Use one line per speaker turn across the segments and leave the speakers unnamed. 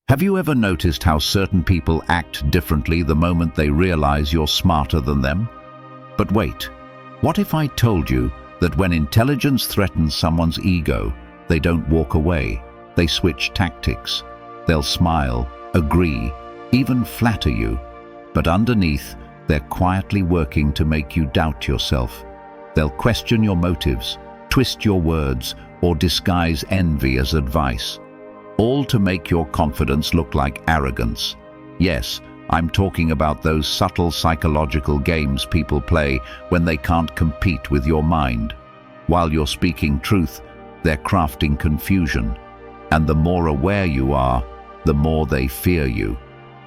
Have you ever noticed how certain people act differently the moment they realize you're smarter than them? But wait, what if I told you that when intelligence threatens someone's ego, they don't walk away, they switch tactics. They'll smile, agree, even flatter you, but underneath, they're quietly working to make you doubt yourself. They'll question your motives, twist your words, or disguise envy as advice, all to make your confidence look like arrogance. Yes, I'm talking about those subtle psychological games people play when they can't compete with your mind. While you're speaking truth, they're crafting confusion, and the more aware you are, the more they fear you.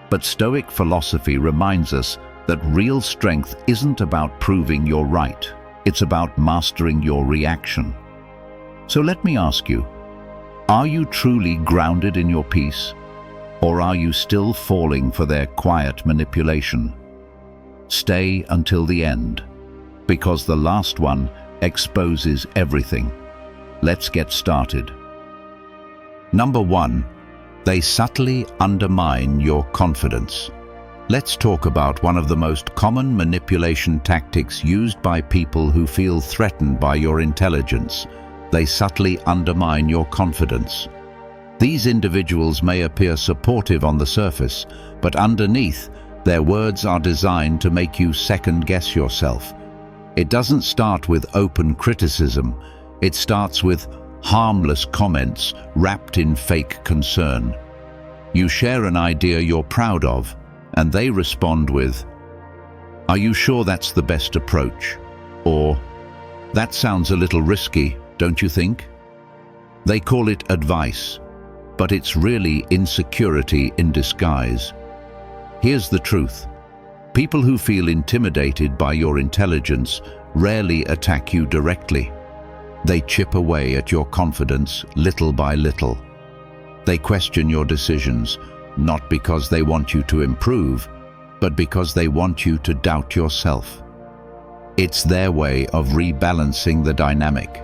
But Stoic philosophy reminds us that real strength isn't about proving you're right. It's about mastering your reaction. So let me ask you, are you truly grounded in your peace? Or are you still falling for their quiet manipulation? Stay until the end, because the last one exposes everything. Let's get started. Number 1. They subtly undermine your confidence. Let's talk about one of the most common manipulation tactics used by people who feel threatened by your intelligence. They subtly undermine your confidence. These individuals may appear supportive on the surface, but underneath, their words are designed to make you second-guess yourself. It doesn't start with open criticism. It starts with harmless comments wrapped in fake concern. You share an idea you're proud of, and they respond with, "Are you sure that's the best approach?" Or, "That sounds a little risky, don't you think?" They call it advice, but it's really insecurity in disguise. Here's the truth. People who feel intimidated by your intelligence rarely attack you directly. They chip away at your confidence little by little. They question your decisions, not because they want you to improve, but because they want you to doubt yourself. It's their way of rebalancing the dynamic.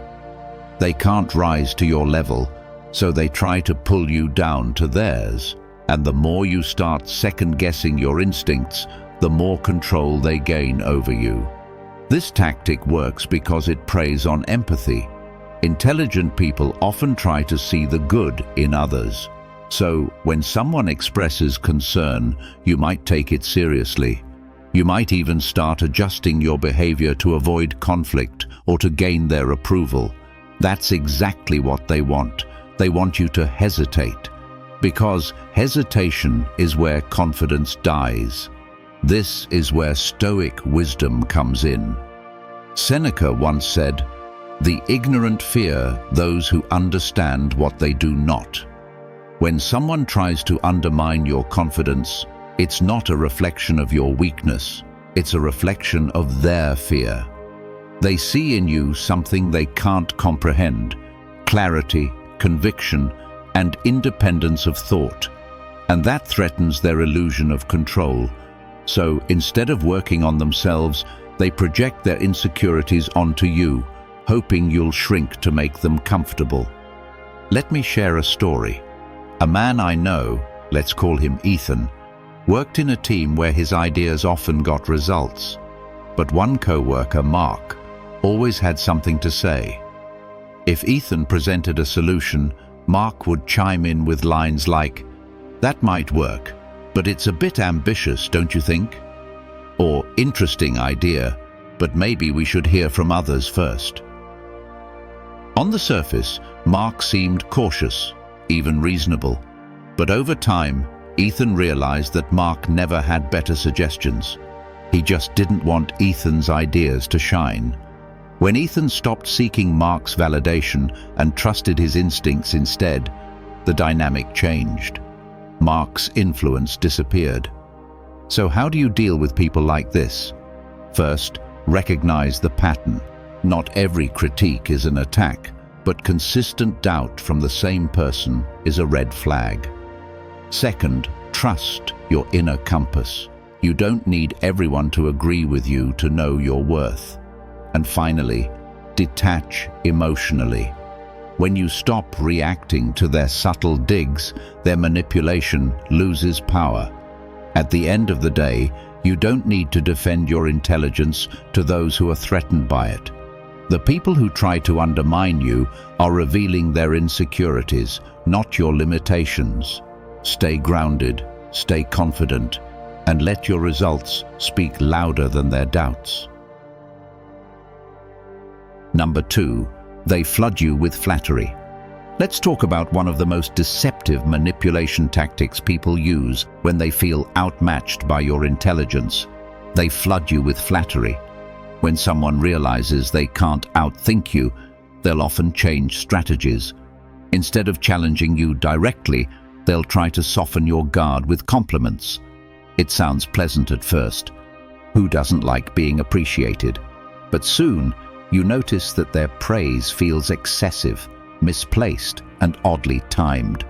They can't rise to your level, so they try to pull you down to theirs. And the more you start second-guessing your instincts, the more control they gain over you. This tactic works because it preys on empathy. Intelligent people often try to see the good in others. So, when someone expresses concern, you might take it seriously. You might even start adjusting your behavior to avoid conflict or to gain their approval. That's exactly what they want. They want you to hesitate. Because hesitation is where confidence dies. This is where Stoic wisdom comes in. Seneca once said, "The ignorant fear those who understand what they do not." When someone tries to undermine your confidence, it's not a reflection of your weakness, it's a reflection of their fear. They see in you something they can't comprehend: clarity, conviction, and independence of thought. And that threatens their illusion of control. So instead of working on themselves, they project their insecurities onto you, hoping you'll shrink to make them comfortable. Let me share a story. A man I know, let's call him Ethan, worked in a team where his ideas often got results. But one co-worker, Mark, always had something to say. If Ethan presented a solution, Mark would chime in with lines like, "That might work, but it's a bit ambitious, don't you think?" Or, "Interesting idea, but maybe we should hear from others first." On the surface, Mark seemed cautious, even reasonable. But over time, Ethan realized that Mark never had better suggestions. He just didn't want Ethan's ideas to shine. When Ethan stopped seeking Mark's validation and trusted his instincts instead, the dynamic changed. Mark's influence disappeared. So how do you deal with people like this? First, recognize the pattern. Not every critique is an attack, but consistent doubt from the same person is a red flag. Second, trust your inner compass. You don't need everyone to agree with you to know your worth. And finally, detach emotionally. When you stop reacting to their subtle digs, their manipulation loses power. At the end of the day, you don't need to defend your intelligence to those who are threatened by it. The people who try to undermine you are revealing their insecurities, not your limitations. Stay grounded, stay confident, and let your results speak louder than their doubts. Number 2, they flood you with flattery. Let's talk about one of the most deceptive manipulation tactics people use when they feel outmatched by your intelligence. They flood you with flattery. When someone realizes they can't outthink you, they'll often change strategies. Instead of challenging you directly, they'll try to soften your guard with compliments. It sounds pleasant at first. Who doesn't like being appreciated? But soon, you notice that their praise feels excessive, misplaced, and oddly timed.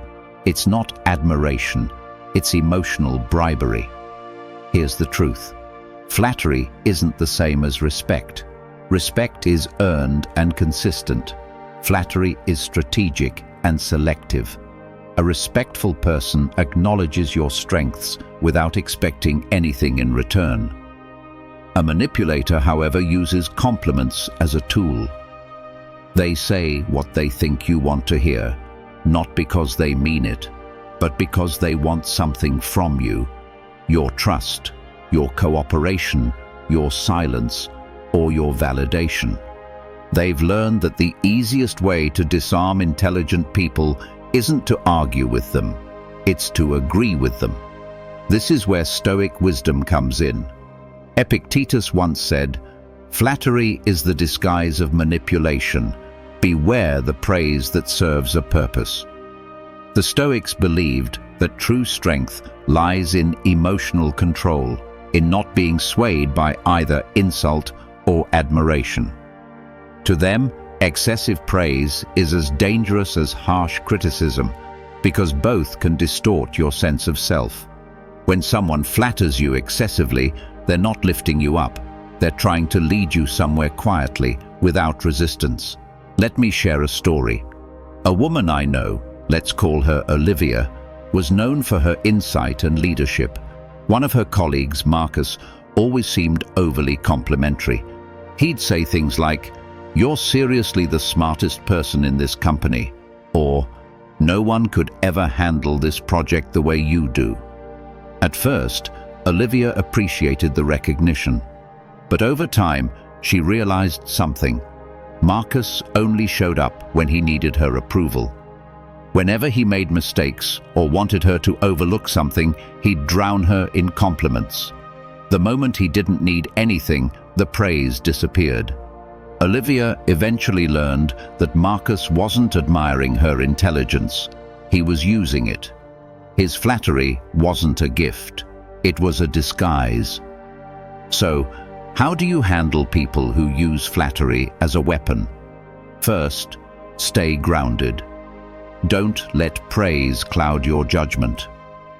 It's not admiration, it's emotional bribery. Here's the truth. Flattery isn't the same as respect. Respect is earned and consistent. Flattery is strategic and selective. A respectful person acknowledges your strengths without expecting anything in return. A manipulator, however, uses compliments as a tool. They say what they think you want to hear, not because they mean it, but because they want something from you. Your trust, your cooperation, your silence, or your validation. They've learned that the easiest way to disarm intelligent people isn't to argue with them, it's to agree with them. This is where Stoic wisdom comes in. Epictetus once said, "Flattery is the disguise of manipulation. Beware the praise that serves a purpose." The Stoics believed that true strength lies in emotional control, in not being swayed by either insult or admiration. To them, excessive praise is as dangerous as harsh criticism, because both can distort your sense of self. When someone flatters you excessively, they're not lifting you up. They're trying to lead you somewhere quietly, without resistance. Let me share a story. A woman I know, let's call her Olivia, was known for her insight and leadership. One of her colleagues, Marcus, always seemed overly complimentary. He'd say things like, "You're seriously the smartest person in this company," or "No one could ever handle this project the way you do." At first, Olivia appreciated the recognition. But over time, she realized something. Marcus only showed up when he needed her approval. Whenever he made mistakes or wanted her to overlook something, he'd drown her in compliments. The moment he didn't need anything, the praise disappeared. Olivia eventually learned that Marcus wasn't admiring her intelligence. He was using it. His flattery wasn't a gift. It was a disguise. So, how do you handle people who use flattery as a weapon? First, stay grounded. Don't let praise cloud your judgment.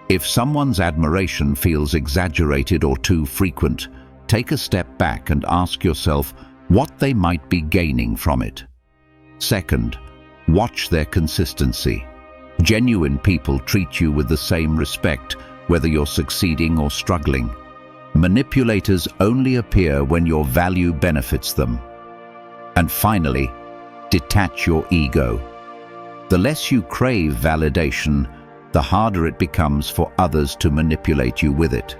If someone's admiration feels exaggerated or too frequent, take a step back and ask yourself what they might be gaining from it. Second, watch their consistency. Genuine people treat you with the same respect, whether you're succeeding or struggling. Manipulators only appear when your value benefits them. And finally, detach your ego. The less you crave validation, the harder it becomes for others to manipulate you with it.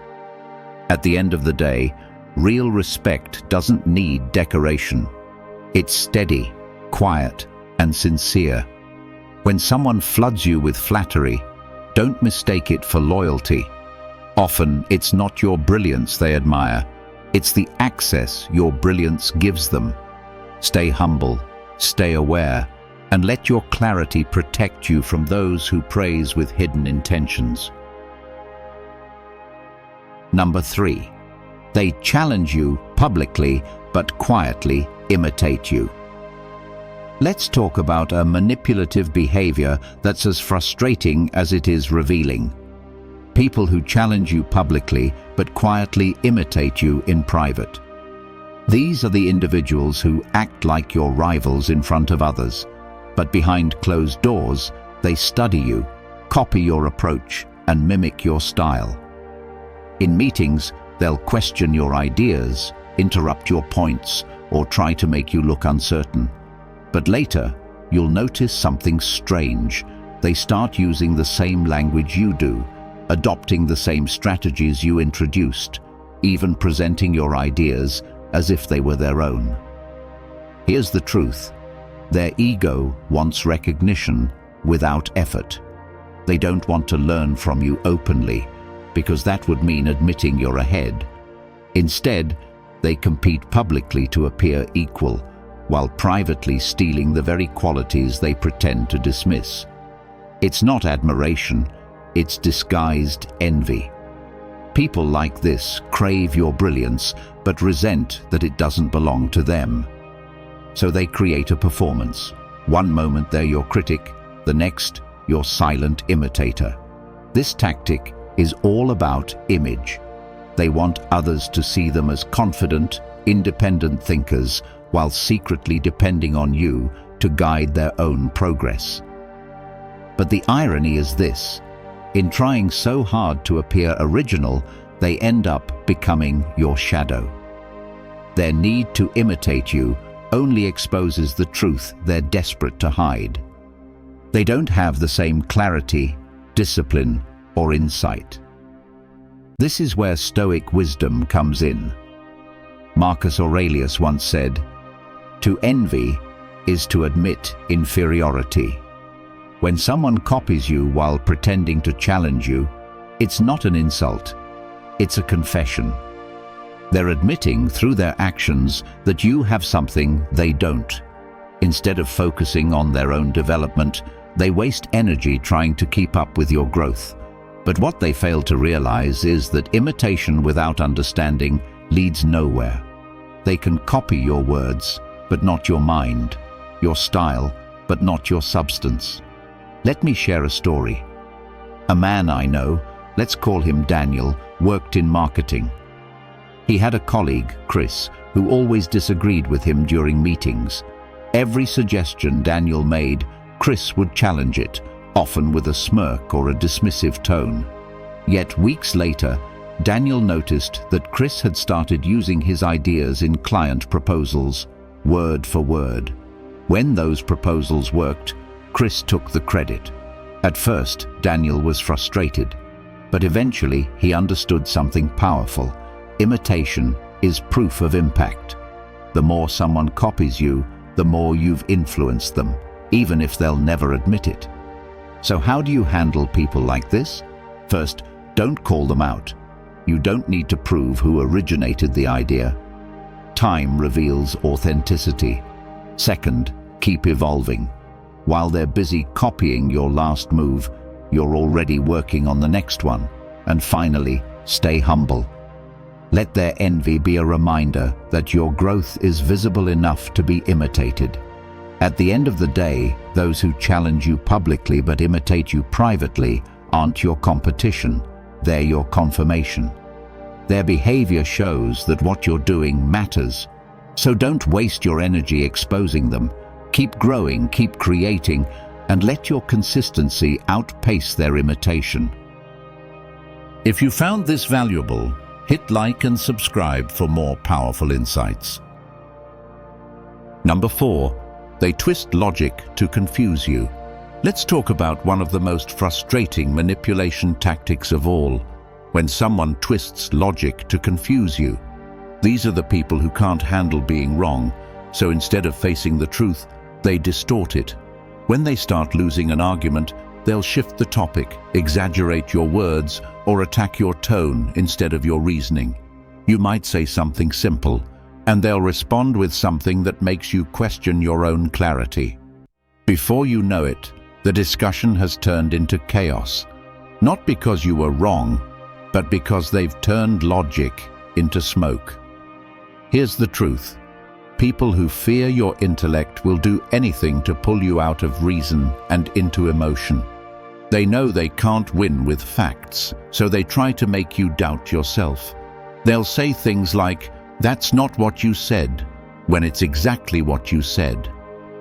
At the end of the day, real respect doesn't need decoration. It's steady, quiet, and sincere. When someone floods you with flattery, don't mistake it for loyalty. Often, it's not your brilliance they admire, it's the access your brilliance gives them. Stay humble, stay aware, and let your clarity protect you from those who praise with hidden intentions. Number 3. They challenge you publicly, but quietly imitate you. Let's talk about a manipulative behavior that's as frustrating as it is revealing. People who challenge you publicly, but quietly imitate you in private. These are the individuals who act like your rivals in front of others. But behind closed doors, they study you, copy your approach, and mimic your style. In meetings, they'll question your ideas, interrupt your points, or try to make you look uncertain. But later, you'll notice something strange. They start using the same language you do, adopting the same strategies you introduced, even presenting your ideas as if they were their own. Here's the truth. Their ego wants recognition without effort. They don't want to learn from you openly, because that would mean admitting you're ahead. Instead, they compete publicly to appear equal, while privately stealing the very qualities they pretend to dismiss. It's not admiration, it's disguised envy. People like this crave your brilliance, but resent that it doesn't belong to them. So they create a performance. One moment they're your critic, the next, your silent imitator. This tactic is all about image. They want others to see them as confident, independent thinkers, while secretly depending on you to guide their own progress. But the irony is this: in trying so hard to appear original, they end up becoming your shadow. Their need to imitate you only exposes the truth they're desperate to hide. They don't have the same clarity, discipline, or insight. This is where Stoic wisdom comes in. Marcus Aurelius once said, "To envy is to admit inferiority." When someone copies you while pretending to challenge you, it's not an insult, it's a confession. They're admitting through their actions that you have something they don't. Instead of focusing on their own development, they waste energy trying to keep up with your growth. But what they fail to realize is that imitation without understanding leads nowhere. They can copy your words, but not your mind, your style, but not your substance. Let me share a story. A man I know, let's call him Daniel, worked in marketing. He had a colleague, Chris, who always disagreed with him during meetings. Every suggestion Daniel made, Chris would challenge it, often with a smirk or a dismissive tone. Yet weeks later, Daniel noticed that Chris had started using his ideas in client proposals, word for word. When those proposals worked, Chris took the credit. At first, Daniel was frustrated, but eventually he understood something powerful. Imitation is proof of impact. The more someone copies you, the more you've influenced them, even if they'll never admit it. So how do you handle people like this? First, don't call them out. You don't need to prove who originated the idea. Time reveals authenticity. Second, keep evolving. While they're busy copying your last move, you're already working on the next one. And finally, stay humble. Let their envy be a reminder that your growth is visible enough to be imitated. At the end of the day, those who challenge you publicly but imitate you privately aren't your competition, they're your confirmation. Their behavior shows that what you're doing matters. So don't waste your energy exposing them. Keep growing, keep creating, and let your consistency outpace their imitation. If you found this valuable, hit like and subscribe for more powerful insights. Number 4. They twist logic to confuse you. Let's talk about one of the most frustrating manipulation tactics of all, when someone twists logic to confuse you. These are the people who can't handle being wrong, so instead of facing the truth, they distort it. When they start losing an argument, they'll shift the topic, exaggerate your words, or attack your tone instead of your reasoning. You might say something simple, and they'll respond with something that makes you question your own clarity. Before you know it, the discussion has turned into chaos, not because you were wrong, but because they've turned logic into smoke. Here's the truth. People who fear your intellect will do anything to pull you out of reason and into emotion. They know they can't win with facts, so they try to make you doubt yourself. They'll say things like, "That's not what you said," when it's exactly what you said.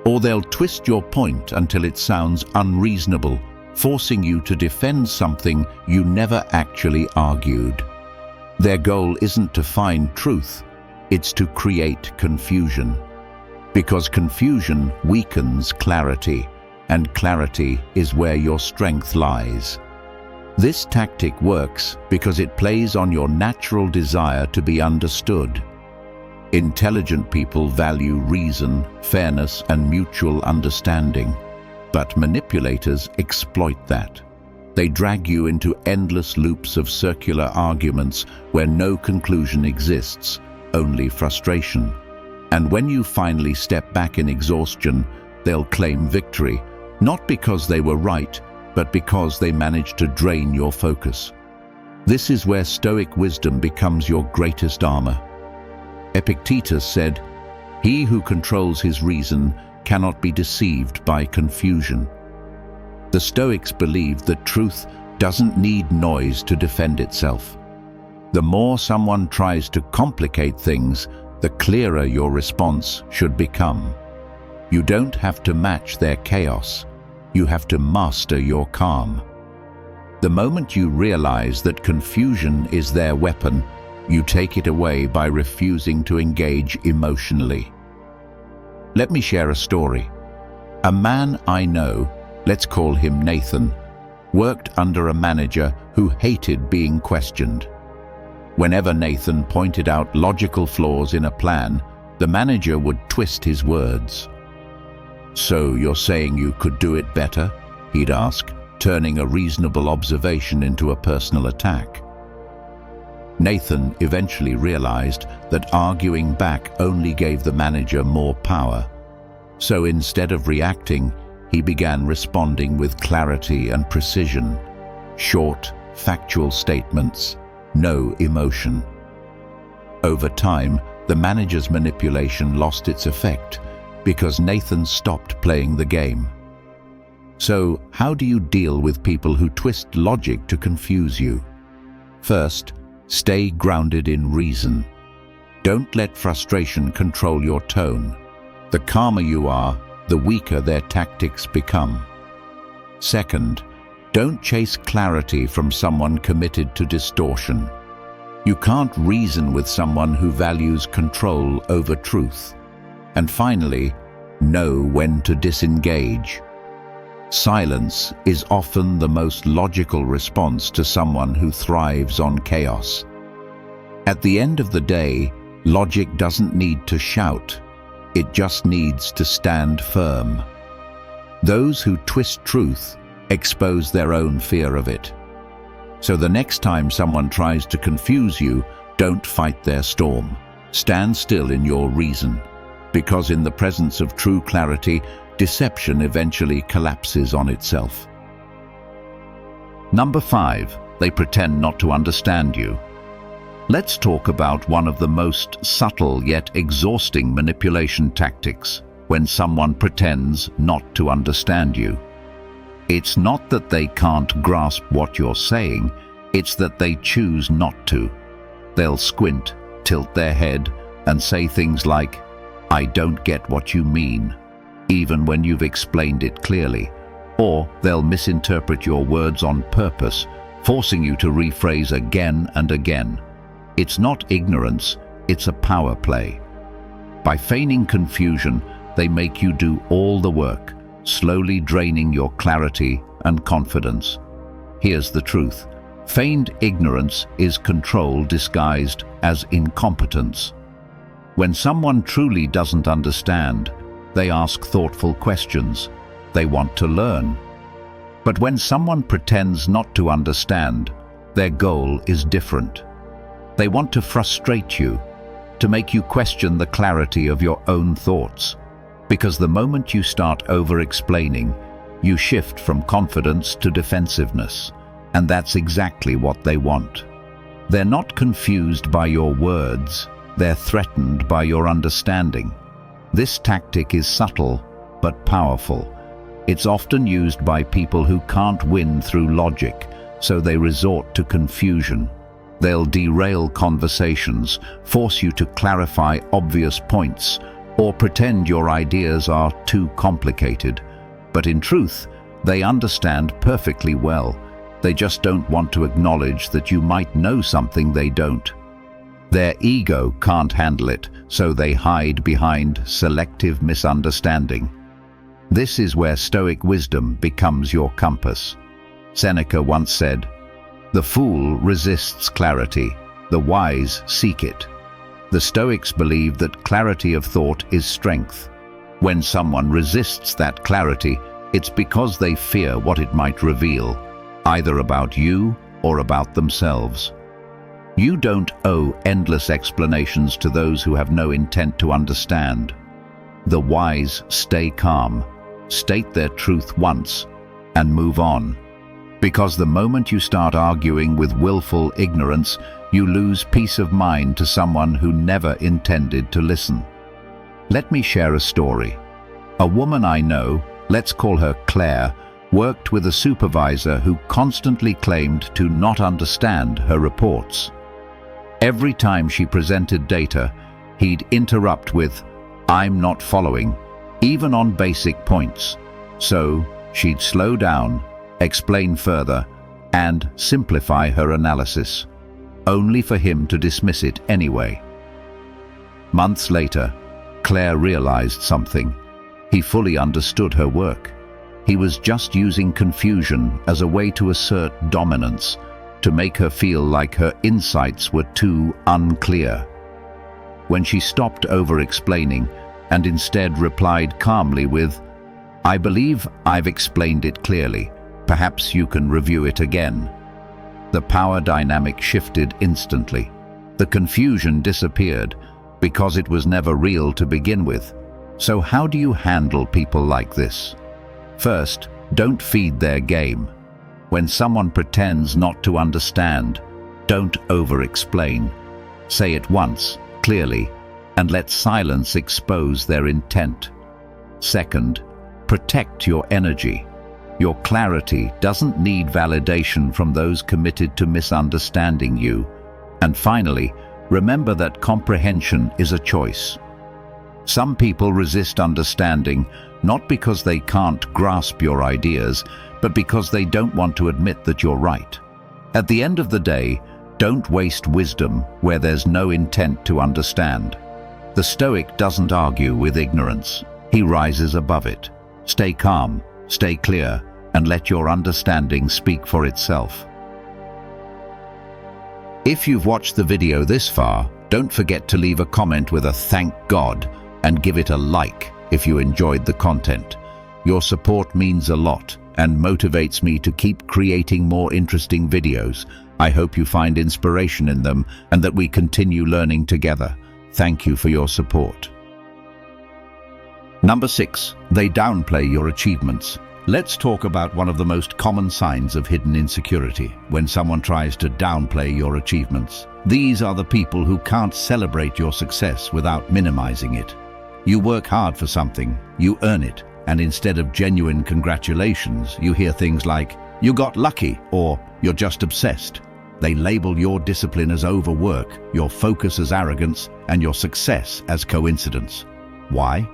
Or they'll twist your point until it sounds unreasonable, forcing you to defend something you never actually argued. Their goal isn't to find truth, it's to create confusion. Because confusion weakens clarity, and clarity is where your strength lies. This tactic works because it plays on your natural desire to be understood. Intelligent people value reason, fairness, and mutual understanding, but manipulators exploit that. They drag you into endless loops of circular arguments where no conclusion exists, only frustration. And when you finally step back in exhaustion, they'll claim victory, not because they were right, but because they managed to drain your focus. This is where Stoic wisdom becomes your greatest armor. Epictetus said, "He who controls his reason cannot be deceived by confusion." The Stoics believed that truth doesn't need noise to defend itself. The more someone tries to complicate things, the clearer your response should become. You don't have to match their chaos. You have to master your calm. The moment you realize that confusion is their weapon, you take it away by refusing to engage emotionally. Let me share a story. A man I know, let's call him Nathan, worked under a manager who hated being questioned. Whenever Nathan pointed out logical flaws in a plan, the manager would twist his words. "So you're saying you could do it better?" he'd ask, turning a reasonable observation into a personal attack. Nathan eventually realized that arguing back only gave the manager more power. So instead of reacting, he began responding with clarity and precision. Short, factual statements, no emotion. Over time, the manager's manipulation lost its effect because Nathan stopped playing the game. So, how do you deal with people who twist logic to confuse you? First, stay grounded in reason. Don't let frustration control your tone. The calmer you are, the weaker their tactics become. Second, don't chase clarity from someone committed to distortion. You can't reason with someone who values control over truth. And finally, know when to disengage. Silence is often the most logical response to someone who thrives on chaos. At the end of the day, logic doesn't need to shout. It just needs to stand firm. Those who twist truth expose their own fear of it. So the next time someone tries to confuse you, don't fight their storm. Stand still in your reason. Because in the presence of true clarity, deception eventually collapses on itself. Number 5, they pretend not to understand you. Let's talk about one of the most subtle yet exhausting manipulation tactics, when someone pretends not to understand you. It's not that they can't grasp what you're saying, it's that they choose not to. They'll squint, tilt their head, and say things like, "I don't get what you mean," even when you've explained it clearly. Or they'll misinterpret your words on purpose, forcing you to rephrase again and again. It's not ignorance, it's a power play. By feigning confusion, they make you do all the work, slowly draining your clarity and confidence. Here's the truth. Feigned ignorance is control disguised as incompetence. When someone truly doesn't understand, they ask thoughtful questions. They want to learn. But when someone pretends not to understand, their goal is different. They want to frustrate you, to make you question the clarity of your own thoughts. Because the moment you start over-explaining, you shift from confidence to defensiveness. And that's exactly what they want. They're not confused by your words, they're threatened by your understanding. This tactic is subtle, but powerful. It's often used by people who can't win through logic, so they resort to confusion. They'll derail conversations, force you to clarify obvious points, or pretend your ideas are too complicated. But in truth, they understand perfectly well. They just don't want to acknowledge that you might know something they don't. Their ego can't handle it, so they hide behind selective misunderstanding. This is where Stoic wisdom becomes your compass. Seneca once said, "The fool resists clarity, the wise seek it." The Stoics believe that clarity of thought is strength. When someone resists that clarity, it's because they fear what it might reveal, either about you or about themselves. You don't owe endless explanations to those who have no intent to understand. The wise stay calm, state their truth once, and move on. Because the moment you start arguing with willful ignorance, you lose peace of mind to someone who never intended to listen. Let me share a story. A woman I know, let's call her Claire, worked with a supervisor who constantly claimed to not understand her reports. Every time she presented data, he'd interrupt with, "I'm not following," even on basic points. So she'd slow down, explain further, and simplify her analysis, only for him to dismiss it anyway. Months later, Claire realized something. He fully understood her work. He was just using confusion as a way to assert dominance, to make her feel like her insights were too unclear. When she stopped over-explaining and instead replied calmly with, "I believe I've explained it clearly. Perhaps you can review it again," the power dynamic shifted instantly. The confusion disappeared because it was never real to begin with. So how do you handle people like this? First, don't feed their game. When someone pretends not to understand, don't over-explain. Say it once, clearly, and let silence expose their intent. Second, protect your energy. Your clarity doesn't need validation from those committed to misunderstanding you. And finally, remember that comprehension is a choice. Some people resist understanding not because they can't grasp your ideas, but because they don't want to admit that you're right. At the end of the day, don't waste wisdom where there's no intent to understand. The Stoic doesn't argue with ignorance. He rises above it. Stay calm, stay clear, and let your understanding speak for itself. If you've watched the video this far, don't forget to leave a comment with a "thank God" and give it a like if you enjoyed the content. Your support means a lot and motivates me to keep creating more interesting videos. I hope you find inspiration in them and that we continue learning together. Thank you for your support. Number 6, they downplay your achievements. Let's talk about one of the most common signs of hidden insecurity, when someone tries to downplay your achievements. These are the people who can't celebrate your success without minimizing it. You work hard for something, you earn it, and instead of genuine congratulations, you hear things like, "You got lucky," or "You're just obsessed." They label your discipline as overwork, your focus as arrogance, and your success as coincidence. Why?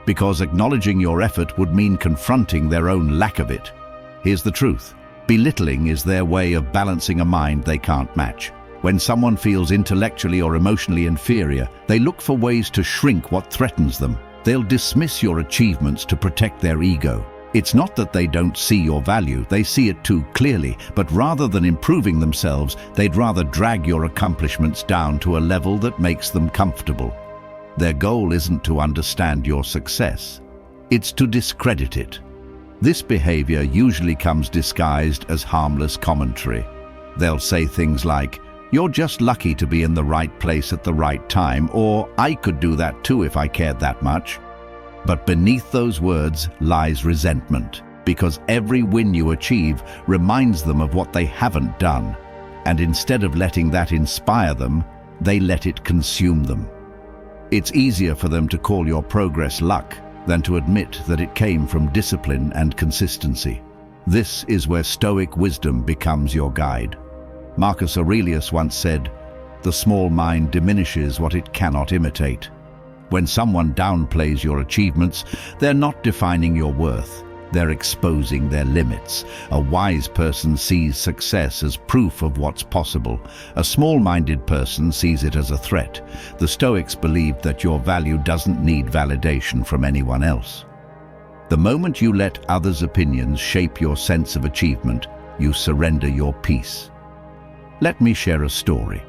Because acknowledging your effort would mean confronting their own lack of it. Here's the truth. Belittling is their way of balancing a mind they can't match. When someone feels intellectually or emotionally inferior, they look for ways to shrink what threatens them. They'll dismiss your achievements to protect their ego. It's not that they don't see your value, they see it too clearly, but rather than improving themselves, they'd rather drag your accomplishments down to a level that makes them comfortable. Their goal isn't to understand your success, it's to discredit it. This behavior usually comes disguised as harmless commentary. They'll say things like, "You're just lucky to be in the right place at the right time," or "I could do that too if I cared that much." But beneath those words lies resentment, because every win you achieve reminds them of what they haven't done. And instead of letting that inspire them, they let it consume them. It's easier for them to call your progress luck than to admit that it came from discipline and consistency. This is where Stoic wisdom becomes your guide. Marcus Aurelius once said, "The small mind diminishes what it cannot imitate." When someone downplays your achievements, they're not defining your worth. They're exposing their limits. A wise person sees success as proof of what's possible. A small-minded person sees it as a threat. The Stoics believed that your value doesn't need validation from anyone else. The moment you let others' opinions shape your sense of achievement, you surrender your peace. Let me share a story.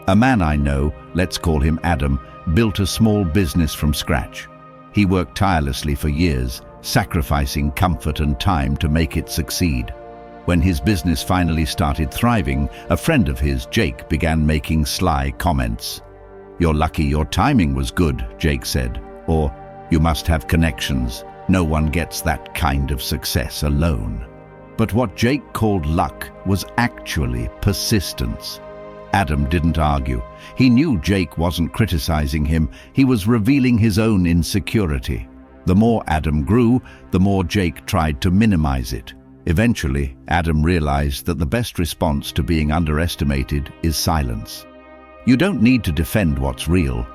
A man I know, let's call him Adam, built a small business from scratch. He worked tirelessly for years, sacrificing comfort and time to make it succeed. When his business finally started thriving, a friend of his, Jake, began making sly comments. "You're lucky your timing was good," Jake said. Or, "You must have connections. No one gets that kind of success alone." But what Jake called luck was actually persistence. Adam didn't argue. He knew Jake wasn't criticizing him, he was revealing his own insecurity. The more Adam grew, the more Jake tried to minimize it. Eventually, Adam realized that the best response to being underestimated is silence. You don't need to defend what's real.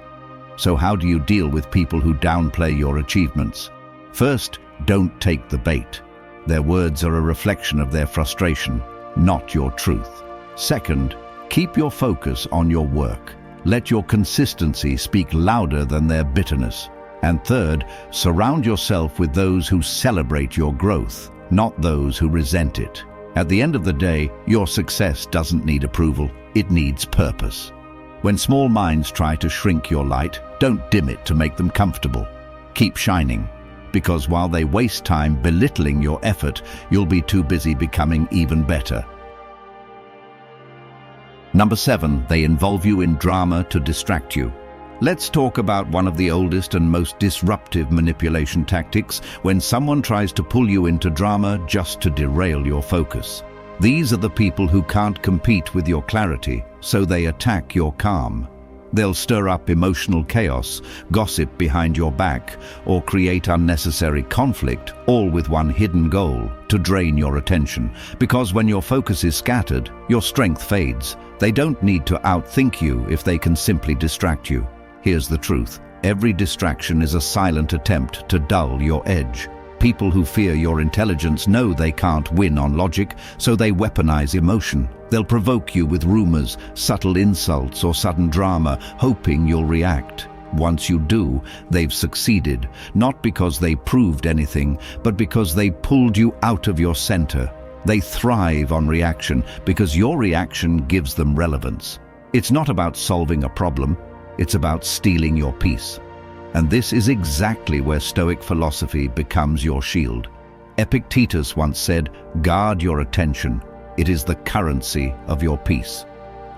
So how do you deal with people who downplay your achievements? First, don't take the bait. Their words are a reflection of their frustration, not your truth. Second, keep your focus on your work. Let your consistency speak louder than their bitterness. And third, surround yourself with those who celebrate your growth, not those who resent it. At the end of the day, your success doesn't need approval, it needs purpose. When small minds try to shrink your light, don't dim it to make them comfortable. Keep shining, because while they waste time belittling your effort, you'll be too busy becoming even better. Number 7, they involve you in drama to distract you. Let's talk about one of the oldest and most disruptive manipulation tactics, when someone tries to pull you into drama just to derail your focus. These are the people who can't compete with your clarity, so they attack your calm. They'll stir up emotional chaos, gossip behind your back, or create unnecessary conflict, all with one hidden goal: to drain your attention. Because when your focus is scattered, your strength fades. They don't need to outthink you if they can simply distract you. Here's the truth: every distraction is a silent attempt to dull your edge. People who fear your intelligence know they can't win on logic, so they weaponize emotion. They'll provoke you with rumors, subtle insults, or sudden drama, hoping you'll react. Once you do, they've succeeded, not because they proved anything, but because they pulled you out of your center. They thrive on reaction because your reaction gives them relevance. It's not about solving a problem, it's about stealing your peace. And this is exactly where Stoic philosophy becomes your shield. Epictetus once said, "Guard your attention. It is the currency of your peace."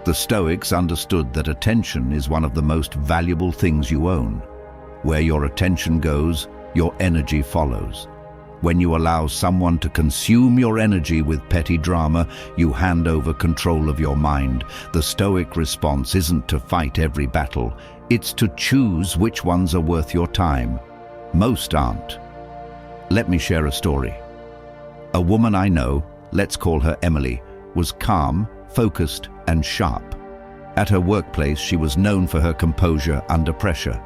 The Stoics understood that attention is one of the most valuable things you own. Where your attention goes, your energy follows. When you allow someone to consume your energy with petty drama, you hand over control of your mind. The Stoic response isn't to fight every battle, it's to choose which ones are worth your time. Most aren't. Let me share a story. A woman I know, let's call her Emily, was calm, focused, and sharp. At her workplace, she was known for her composure under pressure.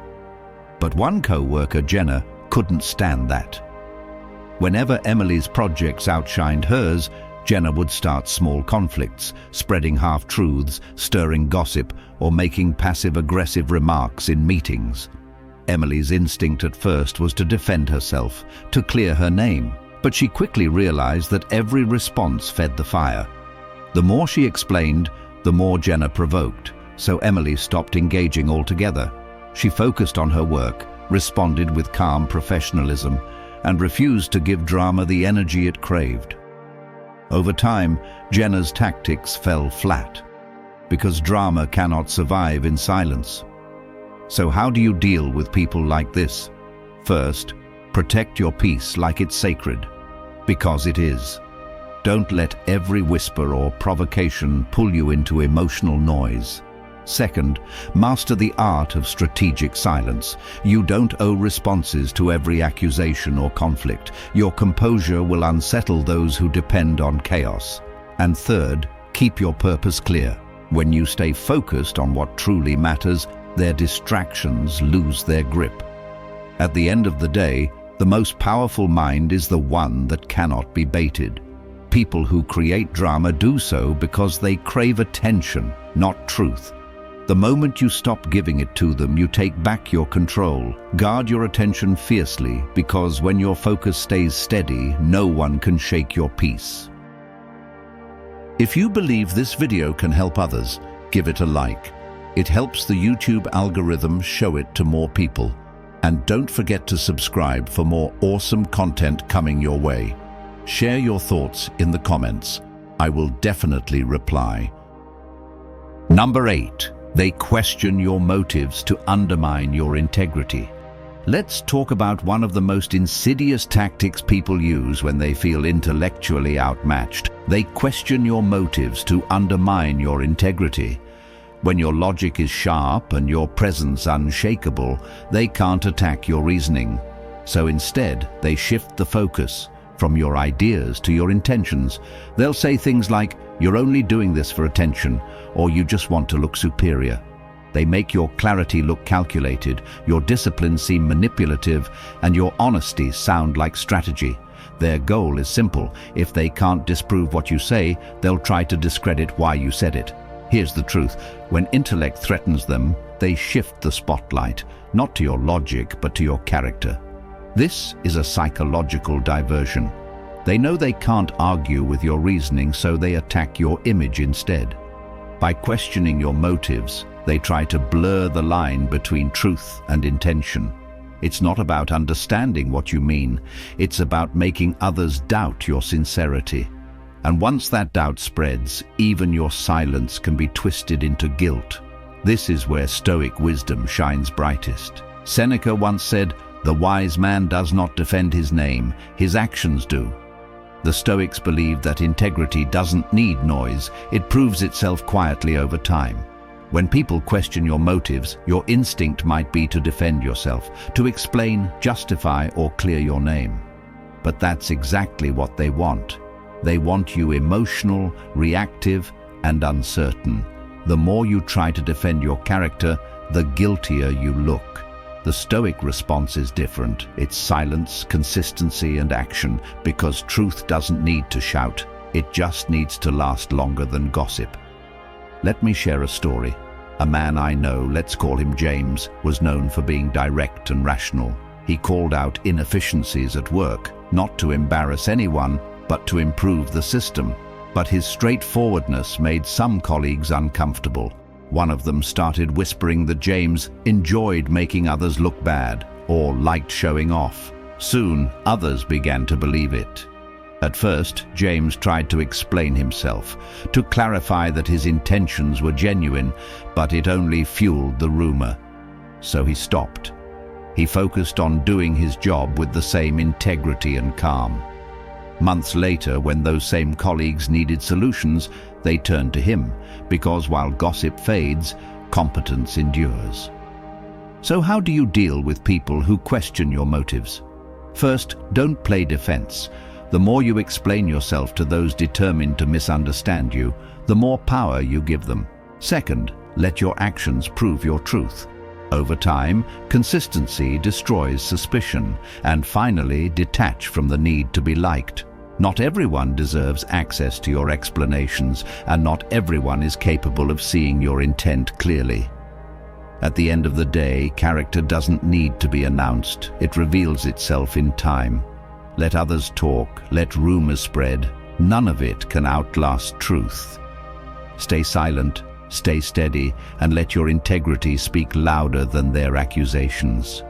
But one co-worker, Jenna, couldn't stand that. Whenever Emily's projects outshined hers, Jenna would start small conflicts, spreading half-truths, stirring gossip, or making passive-aggressive remarks in meetings. Emily's instinct at first was to defend herself, to clear her name, but she quickly realized that every response fed the fire. The more she explained, the more Jenna provoked, so Emily stopped engaging altogether. She focused on her work, responded with calm professionalism, and refused to give drama the energy it craved. Over time, Jenna's tactics fell flat, because drama cannot survive in silence. So how do you deal with people like this? First, protect your peace like it's sacred, because it is. Don't let every whisper or provocation pull you into emotional noise. Second, master the art of strategic silence. You don't owe responses to every accusation or conflict. Your composure will unsettle those who depend on chaos. And third, keep your purpose clear. When you stay focused on what truly matters, their distractions lose their grip. At the end of the day, the most powerful mind is the one that cannot be baited. People who create drama do so because they crave attention, not truth. The moment you stop giving it to them, you take back your control. Guard your attention fiercely, because when your focus stays steady, no one can shake your peace. If you believe this video can help others, give it a like. It helps the YouTube algorithm show it to more people. And don't forget to subscribe for more awesome content coming your way. Share your thoughts in the comments. I will definitely reply. Number 8. They question your motives to undermine your integrity. Let's talk about one of the most insidious tactics people use when they feel intellectually outmatched. They question your motives to undermine your integrity. When your logic is sharp and your presence unshakable, they can't attack your reasoning. So instead, they shift the focus from your ideas to your intentions. They'll say things like, "You're only doing this for attention," or "You just want to look superior." They make your clarity look calculated, your discipline seem manipulative, and your honesty sound like strategy. Their goal is simple. If they can't disprove what you say, they'll try to discredit why you said it. Here's the truth. When intellect threatens them, they shift the spotlight, not to your logic, but to your character. This is a psychological diversion. They know they can't argue with your reasoning, so they attack your image instead. By questioning your motives, they try to blur the line between truth and intention. It's not about understanding what you mean. It's about making others doubt your sincerity. And once that doubt spreads, even your silence can be twisted into guilt. This is where Stoic wisdom shines brightest. Seneca once said, "The wise man does not defend his name, his actions do." The Stoics believed that integrity doesn't need noise, it proves itself quietly over time. When people question your motives, your instinct might be to defend yourself, to explain, justify, or clear your name. But that's exactly what they want. They want you emotional, reactive, and uncertain. The more you try to defend your character, the guiltier you look. The Stoic response is different. It's silence, consistency, and action, because truth doesn't need to shout. It just needs to last longer than gossip. Let me share a story. A man I know, let's call him James, was known for being direct and rational. He called out inefficiencies at work, not to embarrass anyone, but to improve the system. But his straightforwardness made some colleagues uncomfortable. One of them started whispering that James enjoyed making others look bad or liked showing off. Soon, others began to believe it. At first, James tried to explain himself, to clarify that his intentions were genuine, but it only fueled the rumor. So he stopped. He focused on doing his job with the same integrity and calm. Months later, when those same colleagues needed solutions, they turned to him, because while gossip fades, competence endures. So how do you deal with people who question your motives? First, don't play defense. The more you explain yourself to those determined to misunderstand you, the more power you give them. Second, let your actions prove your truth. Over time, consistency destroys suspicion, and finally, detach from the need to be liked. Not everyone deserves access to your explanations, and not everyone is capable of seeing your intent clearly. At the end of the day, character doesn't need to be announced. It reveals itself in time. Let others talk, let rumors spread. None of it can outlast truth. Stay silent, stay steady, and let your integrity speak louder than their accusations.